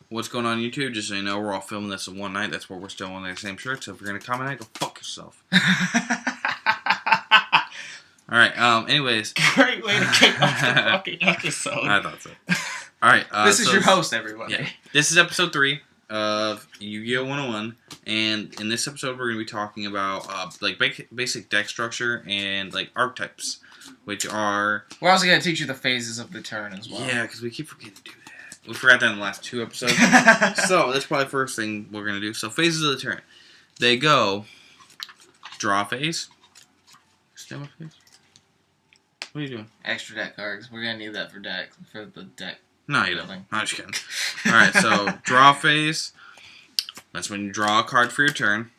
what's going on YouTube? Just so you know, we're all filming this in one night. That's why we're still wearing the same shirt. So if you're gonna comment, go fuck yourself. All right. Anyways, great way to kick off the fucking episode. I thought so. All right. This is your host, everybody. Yeah. This is episode 3 of Yu-Gi-Oh 101, and in this episode, we're gonna be talking about like basic deck structure and like archetypes, which are. We're also gonna teach you the phases of the turn as well. Yeah, because we keep forgetting to do that. We forgot that in the last 2 episodes. So that's probably the first thing we're gonna do. So phases of the turn, they go draw phase, stamina phase. What are you doing? Extra deck cards. We're gonna need that for the deck. No, you don't. I'm just kidding. Alright, so draw phase. That's when you draw a card for your turn.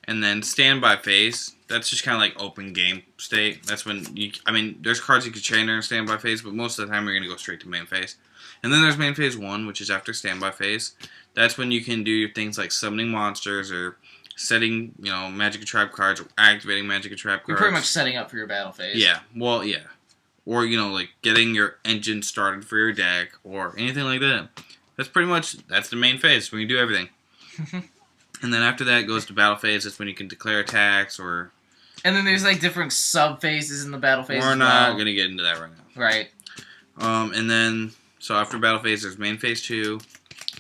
And then standby phase. That's just kind of like open game state. That's when you. I mean, there's cards you can chain during standby phase, but most of the time you're going to go straight to main phase. And then there's main phase 1, which is after standby phase. That's when you can do things like summoning monsters or setting, magic and trap cards or activating magic and trap cards. You're pretty much setting up for your battle phase. Yeah, well, yeah. Or, like getting your engine started for your deck or anything like that. That's the main phase when you do everything. And then after that it goes to battle phase. That's when you can declare attacks or... And then there's like different sub-phases in the battle phase We're not going to get into that right now. Right. And then, so after battle phase there's main phase 2.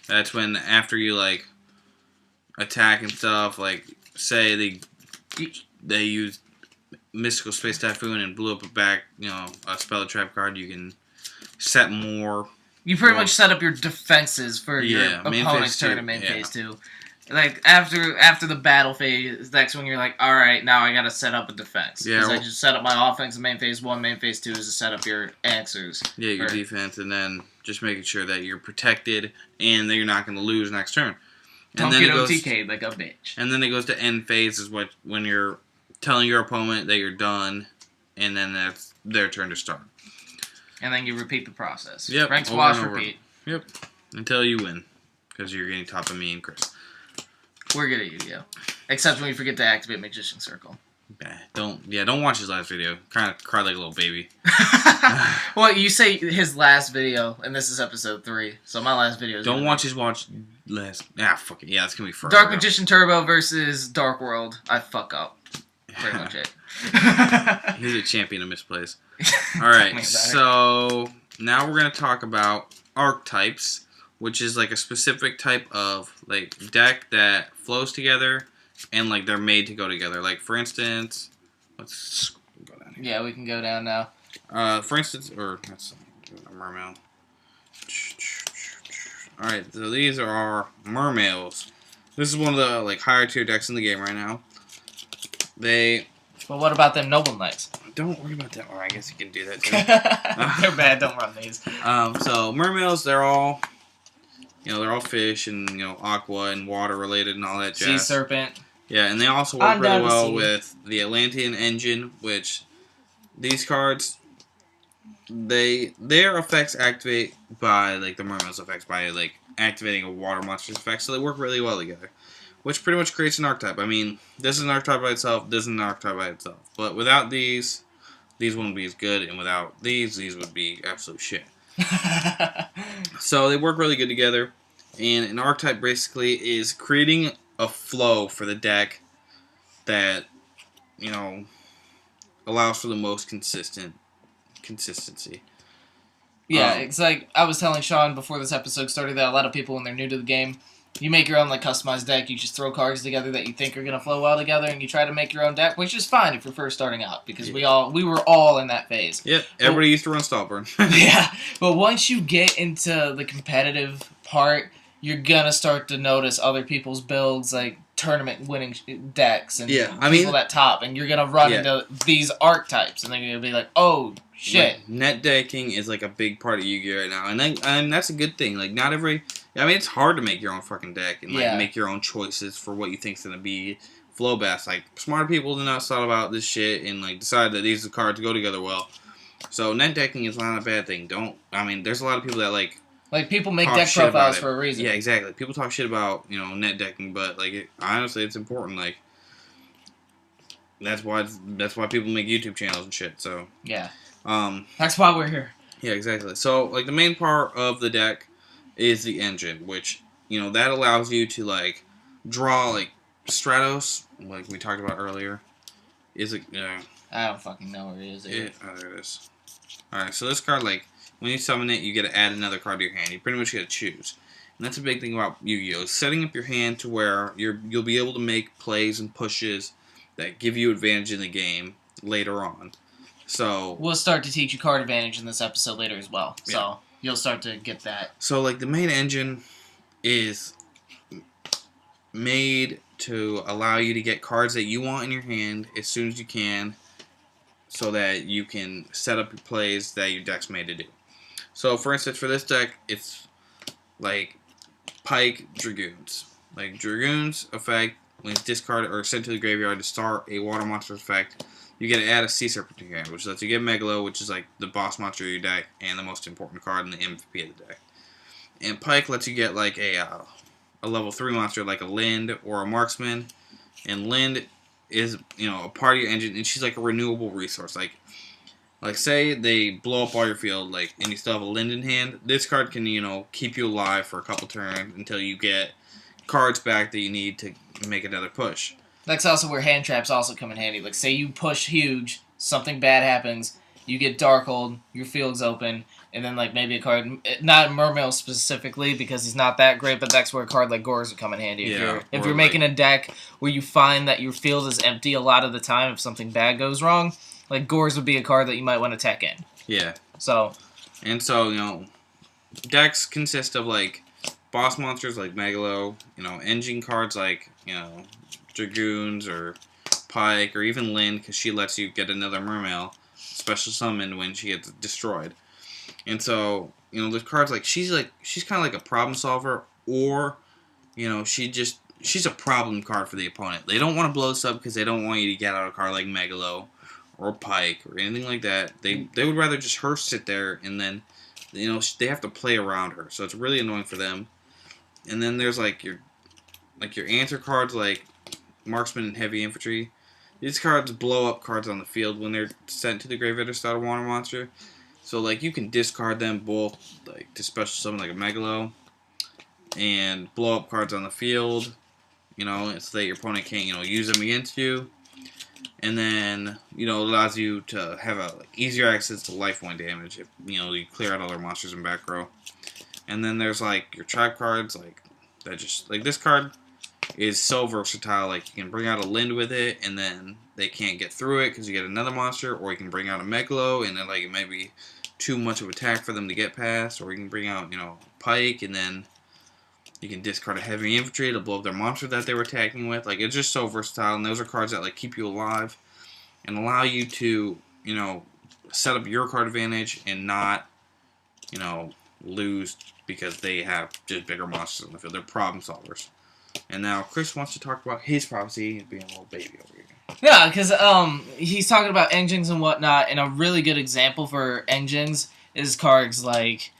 That's when after you, like, attack and stuff, like, say they use Mystical Space Typhoon and blew up a spell trap card, you can set more. You pretty much set up your defenses for your opponent's turn in main phase 2. Like, after the battle phase, that's when you're like, alright, now I gotta set up a defense. Because I just set up my offense in main phase 1, main phase 2 is to set up your answers. Yeah, your defense, and then just making sure that you're protected and that you're not going to lose next turn. Don't get OTK'd like a bitch. And then it goes to end phase, is when you're telling your opponent that you're done, and then that's their turn to start. And then you repeat the process. Yep. Rank squash, repeat. Yep. Until you win. Because you're getting top of me and Chris. We're good at Yu-Gi-Oh! Except when you forget to activate Magician Circle. Don't watch his last video. Kind of cried like a little baby. Well, you say his last video, and this is episode 3, so my last video is... Don't watch his last... Fuck it. Yeah, it's going to be forever. Dark Magician Turbo versus Dark World. I fuck up. Pretty much it. He's a champion of misplays. Alright, so now we're going to talk about archetypes, which is like a specific type of like deck that flows together and like they're made to go together. Like for instance, let's go down here. Yeah, we can go down now. For instance, that's a mermail. Alright, so these are our mermails. This is one of the like higher tier decks in the game right now. But what about them Noble Knights? Don't worry about that. Or I guess you can do that too. They're bad. Don't run these. So mermails, they're all fish and aqua and water related and all that jazz. Sea serpent. Yeah, and they also work really well with the Atlantean engine, which these cards, their effects activate by like the mermail's effects by like activating a water monster's effects, so they work really well together. Which pretty much creates an archetype. I mean, this is an archetype by itself, this is an archetype by itself. But without these wouldn't be as good, and without these would be absolute shit. So they work really good together, and an archetype basically is creating a flow for the deck that, allows for the most consistency. Yeah, it's like I was telling Sean before this episode started that a lot of people, when they're new to the game, you make your own like customized deck. You just throw cards together that you think are gonna flow well together, and you try to make your own deck, which is fine if you're first starting out because we were all in that phase. Yep, everybody used to run Stallburn. Yeah, but once you get into the competitive part, you're gonna start to notice other people's builds, like tournament winning decks and people that top, and you're gonna run into these archetypes, and then you're gonna be like, oh shit. Like, net decking is like a big part of Yu-Gi-Oh right now, and that's a good thing. Like not every. I mean, it's hard to make your own fucking deck and like make your own choices for what you think's gonna be flow best. Like smarter people than us thought about this shit and like decided that these cards go together well. So net decking is not a bad thing. There's a lot of people that like people make deck profiles for a reason. Yeah, exactly. People talk shit about net decking, but like honestly, it's important. Like that's why people make YouTube channels and shit. So yeah, that's why we're here. Yeah, exactly. So like the main part of the deck is the engine, which, that allows you to, like, draw, like, Stratos, like we talked about earlier. Is it, I don't fucking know where it is. There it is. Alright, so this card, like, when you summon it, you get to add another card to your hand. You pretty much get to choose. And that's a big thing about Yu-Gi-Oh! Setting up your hand to where you'll be able to make plays and pushes that give you advantage in the game later on. So we'll start to teach you card advantage in this episode later as well. So yeah. You'll start to get that. So, like, the main engine is made to allow you to get cards that you want in your hand as soon as you can, so that you can set up your plays that your deck's made to do. So, for instance, for this deck, it's like Pike Dragoons. Like, Dragoons effect, when it's discarded or sent to the graveyard to start a water monster effect, you get to add a Sea Serpent to your hand, which lets you get Megalo, which is like the boss monster of your deck and the most important card in the MVP of the deck. And Pike lets you get like a level 3 monster like a Lind or a Marksman. And Lind is, a part of your engine, and she's like a renewable resource. Like say they blow up all your field, like, and you still have a Lind in hand, this card can, keep you alive for a couple turns until you get cards back that you need to make another push. That's also where hand traps also come in handy. Like, say you push huge, something bad happens, you get Darkhold, your field's open, and then, like, maybe a card, not Mermail specifically, because he's not that great, but that's where a card like Gorz would come in handy. If you're making a deck where you find that your field is empty a lot of the time if something bad goes wrong, like, Gorz would be a card that you might want to tech in. Yeah. So, decks consist of, like, boss monsters like Megalo, engine cards like, Dragoons or Pike or even Lind, because she lets you get another Mermail special summon when she gets destroyed. And so, there's cards like she's kind of like a problem solver, or she's a problem card for the opponent. They don't want to blow this up because they don't want you to get out a card like Megalo or Pike or anything like that. They would rather just her sit there, and then they have to play around her, so it's really annoying for them. And then there's like your answer cards like Marksman and Heavy Infantry. These cards blow up cards on the field when they're sent to the graveyard to start a water monster. So, like, you can discard them both, like, to special summon like a Megalo, and blow up cards on the field, so that your opponent can't, use them against you. And then, it allows you to have easier access to life point damage if, you clear out all their monsters in back row. And then there's, like, your trap cards, like, that just, like, this card is so versatile. Like, you can bring out a Lind with it, and then they can't get through it because you get another monster, or you can bring out a Megalo, and then, like, it might be too much of attack for them to get past, or you can bring out, Pike, and then you can discard a Heavy Infantry to blow up their monster that they were attacking with. Like, it's just so versatile, and those are cards that, like, keep you alive and allow you to, set up your card advantage and not, lose because they have just bigger monsters on the field. They're problem solvers. And now Chris wants to talk about his prophecy being a little baby over here. Yeah, because he's talking about engines and whatnot, and a really good example for engines is cards like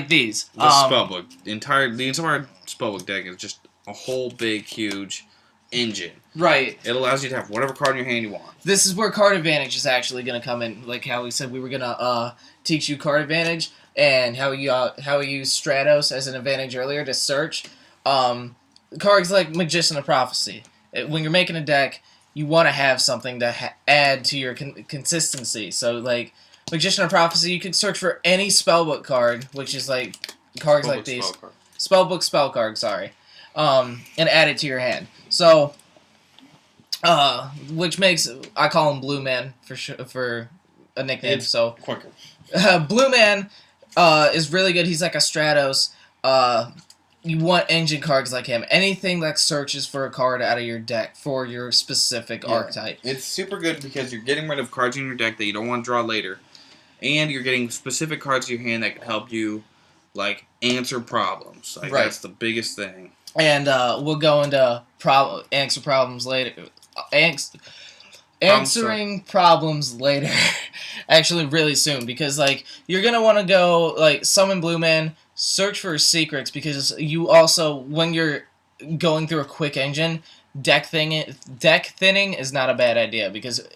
these. The spellbook, the entire spellbook deck is just a whole big, huge engine. Right. It allows you to have whatever card in your hand you want. This is where card advantage is actually going to come in. Like how we said we were going to teach you card advantage, and how we use Stratos as an advantage earlier to search. Cards like Magician of Prophecy. When you're making a deck, you want to have something to add to your consistency. So, like, Magician of Prophecy, you could search for any spellbook card, which is, like, cards like these. Spellbook spell card, sorry. And add it to your hand. So, which makes, I call him Blue Man for a nickname. It's so quicker. Blue Man is really good. He's like a Stratos. You want engine cards like him. Anything that searches for a card out of your deck for your specific archetype. It's super good because you're getting rid of cards in your deck that you don't want to draw later. And you're getting specific cards in your hand that can help you, like, answer problems. Like, right. That's the biggest thing. And we'll go into answer problems later. Answering problems later. Actually, really soon. Because, like, you're going to want to go, like, summon Blue Man, search for secrets, because you also, when you're going through a quick engine, deck thinning is not a bad idea, because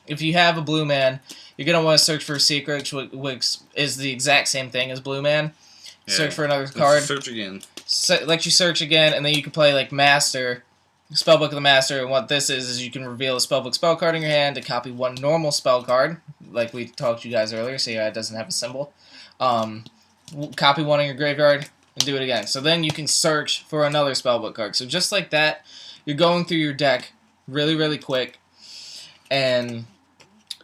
if you have a Blue Man, you're going to want to search for secrets, which is the exact same thing as Blue Man, search for another card. Search again. Let you search again, and then you can play like Master, Spellbook of the Master. And what this is you can reveal a Spellbook spell card in your hand to copy one normal spell card, like we talked to you guys earlier. See how it doesn't have a symbol. Copy one in your graveyard and do it again. So then you can search for another Spellbook card. So just like that, you're going through your deck really, really quick, and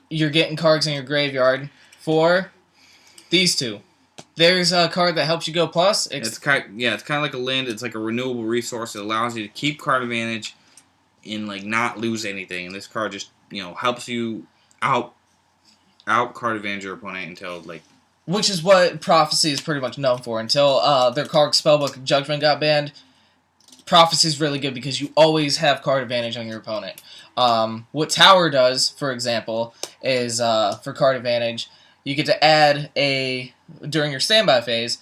you're getting cards in your graveyard for these two. There's a card that helps you go plus. It's kind of like a land. It's like a renewable resource. It allows you to keep card advantage and like not lose anything. And this card just helps you out card advantage your opponent until like. Which is what Prophecy is pretty much known for. Until their card Spellbook Judgment got banned, Prophecy is really good because you always have card advantage on your opponent. What Tower does, for example, is for card advantage, you get to add during your standby phase,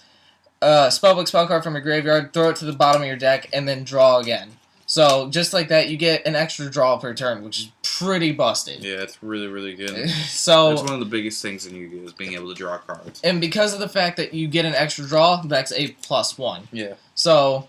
Spellbook spell card from your graveyard, throw it to the bottom of your deck, and then draw again. So just like that, you get an extra draw per turn, which is pretty busted. Yeah, it's really, really good. So that's one of the biggest things in Yu-Gi-Oh! Is being able to draw cards. And because of the fact that you get an extra draw, that's a +1. Yeah. So,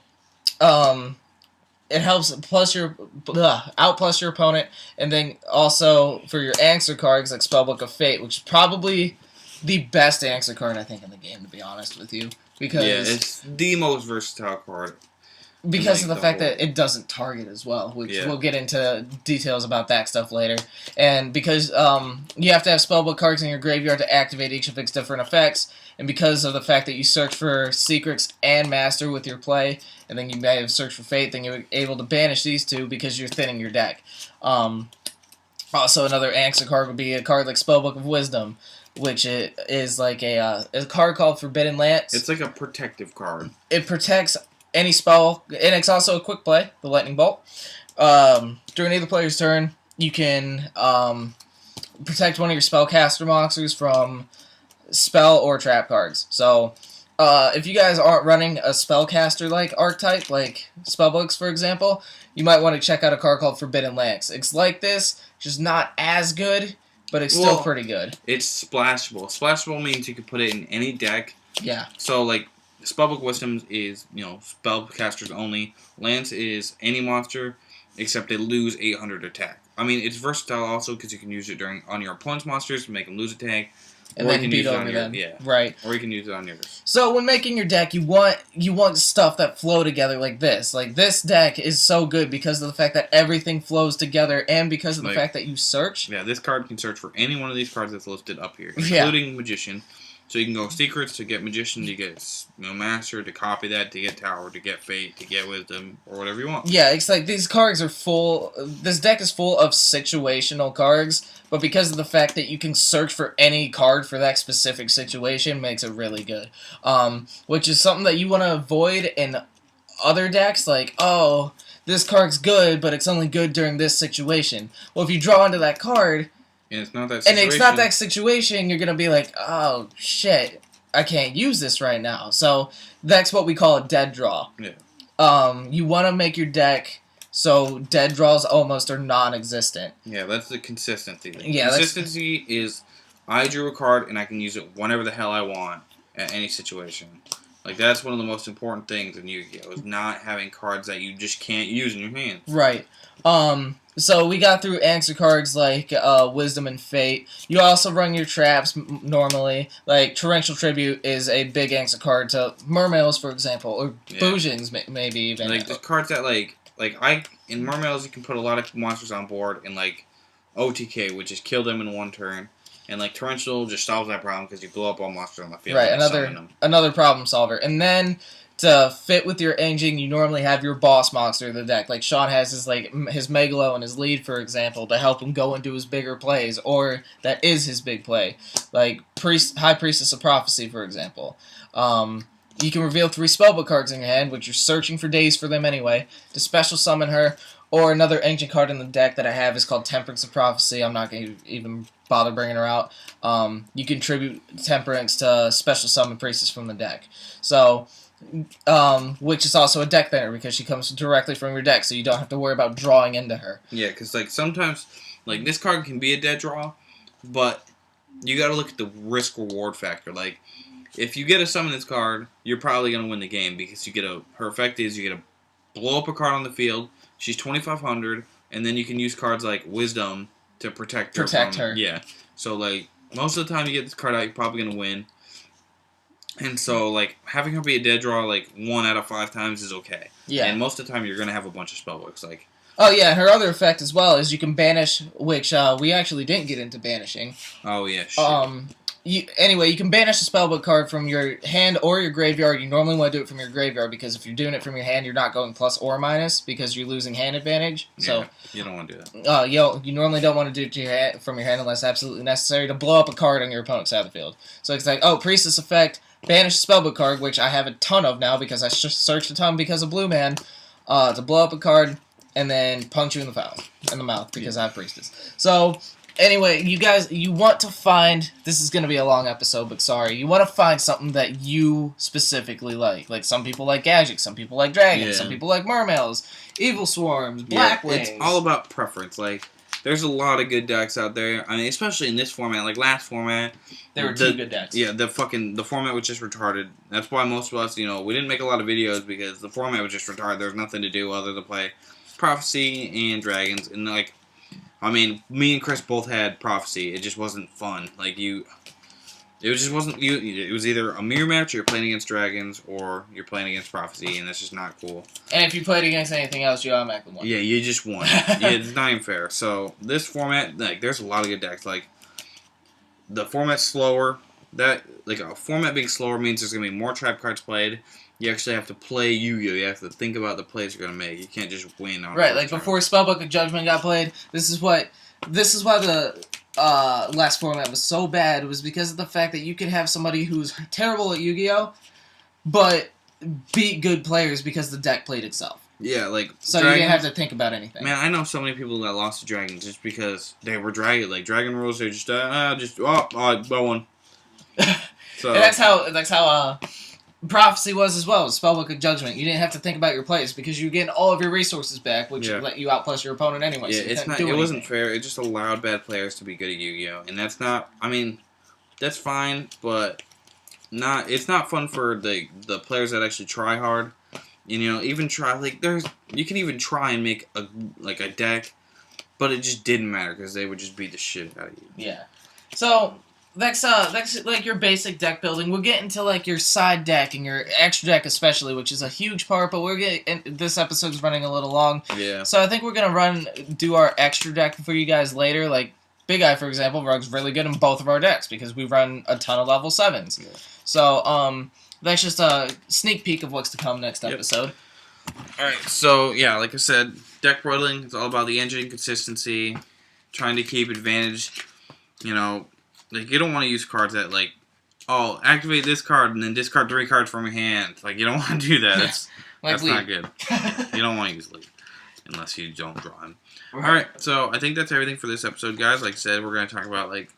it helps plus your opponent, and then also for your answer cards like Spellbook of Fate, which is probably the best answer card I think in the game, to be honest with you, because it's the most versatile card. Because of the fact that it doesn't target as well, which we'll get into details about that stuff later. And because you have to have Spellbook cards in your graveyard to activate each of its different effects, and because of the fact that you search for Secrets and Master with your play, and then you may have searched for Fate, then you're able to banish these two because you're thinning your deck. Also, another answer card would be a card like Spellbook of Wisdom, which is like a card called Forbidden Lance. It's like a protective card. It protects any spell, and it's also a quick play, the Lightning Bolt. During either player's turn, you can protect one of your spellcaster monsters from spell or trap cards. So, if you guys aren't running a spellcaster-like archetype, like Spellbooks, for example, you might want to check out a card called Forbidden Lance. It's like this, just not as good, but it's still pretty good. It's splashable. Splashable means you can put it in any deck. Yeah. So, like, Spellbook Wisdom is, spellcasters only. Lance is any monster, except they lose 800 attack. I mean, it's versatile also because you can use it on your opponent's monsters to make them lose attack. And then beat over them. Yeah. Right. Or you can use it on yours. So when making your deck, you want stuff that flow together like this. Like, this deck is so good because of the fact that everything flows together, and because of the fact that you search. Yeah, this card can search for any one of these cards that's listed up here, including Magician. So you can go Secrets to get Magician, to get Master, to copy that, to get Tower, to get Fate, to get Wisdom, or whatever you want. Yeah, it's like these cards are full. This deck is full of situational cards, but because of the fact that you can search for any card for that specific situation, makes it really good. Which is something that you want to avoid in other decks, like, oh, this card's good, but it's only good during this situation. Well, if you draw into that card, and it's not that situation, you're going to be like, oh, shit, I can't use this right now. So that's what we call a dead draw. Yeah. You want to make your deck so dead draws almost are non-existent. Yeah, that's the consistency. Yeah, consistency is I drew a card and I can use it whenever the hell I want at any situation. Like, that's one of the most important things in Yu-Gi-Oh! Is not having cards that you just can't use in your hands. Right. So we got through answer cards like Wisdom and Fate. You also run your traps normally. Like, Torrential Tribute is a big answer card to Mermails, for example, or Boujings, maybe even. Like, the cards that, in Mermails, you can put a lot of monsters on board, and, OTK, which is kill them in one turn. And, Torrential just solves that problem because you blow up all monsters on the field. Right, another problem solver. And then, to fit with your engine, you normally have your boss monster in the deck. Like, Sean has his Megalo and his lead, for example, to help him go into his bigger plays, or that is his big play. Like, High Priestess of Prophecy, for example. You can reveal 3 spellbook cards in your hand, which you're searching for days for them anyway, to special summon her. Or another ancient card in the deck that I have is called Temperance of Prophecy. I'm not going to even bother bringing her out. You can tribute Temperance to special summon Priestess from the deck. So, which is also a deck thinner because she comes directly from your deck, so you don't have to worry about drawing into her. Yeah, because sometimes this card can be a dead draw, but you got to look at the risk-reward factor. if you get a summon this card, you're probably gonna win the game because her effect is you get to blow up a card on the field. She's 2,500, and then you can use cards like Wisdom to protect her. Yeah. So like most of the time you get this card out, you're probably gonna win. And so, like, having her be a dead draw, like, 1 out of 5 times is okay. Yeah. And most of the time, you're going to have a bunch of spellbooks, like... Oh, yeah, her other effect as well is you can banish, which we actually didn't get into banishing. Oh, yeah, shit. Anyway, you can banish a spellbook card from your hand or your graveyard. You normally want to do it from your graveyard, because if you're doing it from your hand, you're not going plus or minus, because you're losing hand advantage. So, yeah, you don't want to do that. You normally don't want to do it from your hand unless absolutely necessary to blow up a card on your opponent's side of the field. So it's like, Priestess effect... Banish a spellbook card, which I have a ton of now because I searched a ton because of Blue Man, to blow up a card and then punch you in the mouth because I have Priestess. So, anyway, you guys, you want to find, this is going to be a long episode, but sorry, you want to find something that you specifically like. Like, some people like Gadget, some people like Dragons, some people like Mermails, Evil Swarms, Blackwings. It's all about preference, like... There's a lot of good decks out there. I mean, especially in this format. Like, last format... There were 2 good decks. Yeah, the format was just retarded. That's why most of us, we didn't make a lot of videos because the format was just retarded. There was nothing to do other than play Prophecy and Dragons. And, like, I mean, me and Chris both had Prophecy. It just wasn't fun. Like, it just wasn't... It was either a mirror match, or you're playing against Dragons, or you're playing against Prophecy, and that's just not cool. And if you played against anything else, you automatically won. Yeah, you just won. Yeah, it's not even fair. So, this format, like, there's a lot of good decks. Like, the format's slower. A format being slower means there's going to be more trap cards played. You actually have to play Yu-Gi-Oh! You have to think about the plays you're going to make. You can't just win on right, like, before Spellbook of Judgment got played, this is why the... last format was so bad was because of the fact that you could have somebody who's terrible at Yu-Gi-Oh! But beat good players because the deck played itself. Yeah, like... So Dragons, you didn't have to think about anything. Man, I know so many people that lost to Dragons just because they were Dragon. Like, Dragon rules, they're just, I won. So and that's how Prophecy was as well. Spellbook of Judgment. You didn't have to think about your plays because you were getting all of your resources back, which let you outplus your opponent anyway. Yeah, so it wasn't fair. It just allowed bad players to be good at Yu-Gi-Oh! And that's not... I mean, that's fine, but it's not fun for the players that actually try hard. Even try... Like, you can even try and make a deck, but it just didn't matter because they would just beat the shit out of you. Yeah. So... That's like your basic deck building. We'll get into like your side deck and your extra deck especially, which is a huge part. But this episode's running a little long. Yeah. So I think we're gonna do our extra deck for you guys later. Like Big Eye, for example, runs really good in both of our decks because we run a ton of level 7s. Yeah. So that's just a sneak peek of what's to come next episode. All right. So yeah, like I said, deck building is all about the engine consistency, trying to keep advantage. Like, you don't want to use cards that, like, activate this card and then discard 3 cards from your hand. Like, you don't want to do that. That's not good. You don't want to use Lead unless you don't draw him. Alright, so I think that's everything for this episode, guys. Like I said, we're going to talk about, like,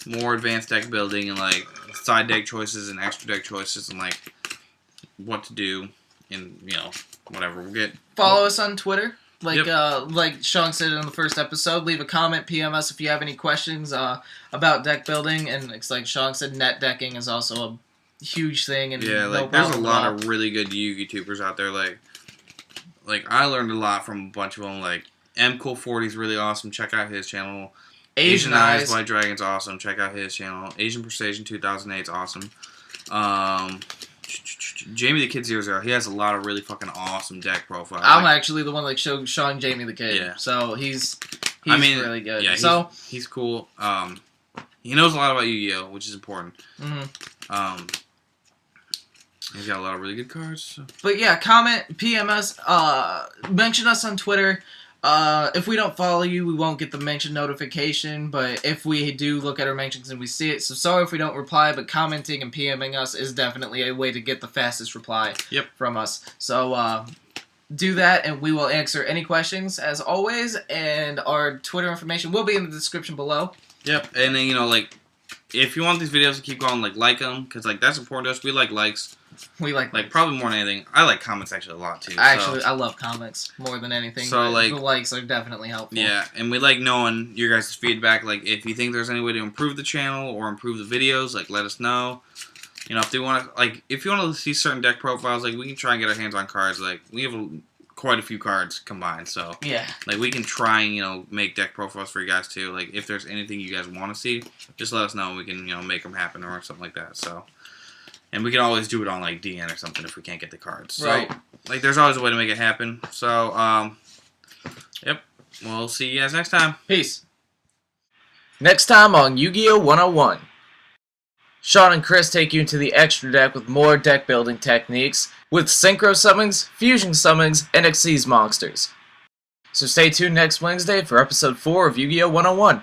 more advanced deck building and, like, side deck choices and extra deck choices and, like, what to do and, whatever. Follow us on Twitter. Like Sean said in the first episode, leave a comment, PM us if you have any questions about deck building, and it's like Sean said, net decking is also a huge thing. And yeah, like there's a lot of really good YouTubers out there. Like I learned a lot from a bunch of them. Like MCool40 is really awesome. Check out his channel. Asian Eyes by Dragon's awesome. Check out his channel. Asian Precision 2008 is awesome. Jamie the Kid 00, he has a lot of really fucking awesome deck profiles. I'm actually the one that showed Sean Jamie the Kid. Yeah. So he's really good. Yeah, he's cool. He knows a lot about Yu-Gi-Oh, which is important. Mm-hmm. He's got a lot of really good cards. So. But yeah, comment, PM us, mention us on Twitter. If we don't follow you, we won't get the mention notification, but if we do look at our mentions and we see it, so sorry if we don't reply, but commenting and PMing us is definitely a way to get the fastest reply from us. So, do that, and we will answer any questions, as always, and our Twitter information will be in the description below. Yep, and then, if you want these videos to keep going, like them, because, that's important to us. We like likes. We like probably more than anything. I like comments actually a lot too. I love comments more than anything. So the likes are definitely helpful. Yeah, and we like knowing your guys' feedback. Like if you think there's any way to improve the channel or improve the videos, let us know. You know, if they want to, like, if you want to see certain deck profiles, like, we can try and get our hands on cards. Like, we have quite a few cards combined, so yeah, like we can try and make deck profiles for you guys too. Like, if there's anything you guys want to see, just let us know. We can make them happen or something like that. So, and we can always do it on like DN or something if we can't get the cards. So, right. like, there's always a way to make it happen. So, yep. We'll see you guys next time. Peace. Next time on Yu-Gi-Oh! 101. Sean and Chris take you into the extra deck with more deck building techniques, with synchro summons, fusion summons, and Xyz monsters. So stay tuned next Wednesday for episode 4 of Yu-Gi-Oh! 101.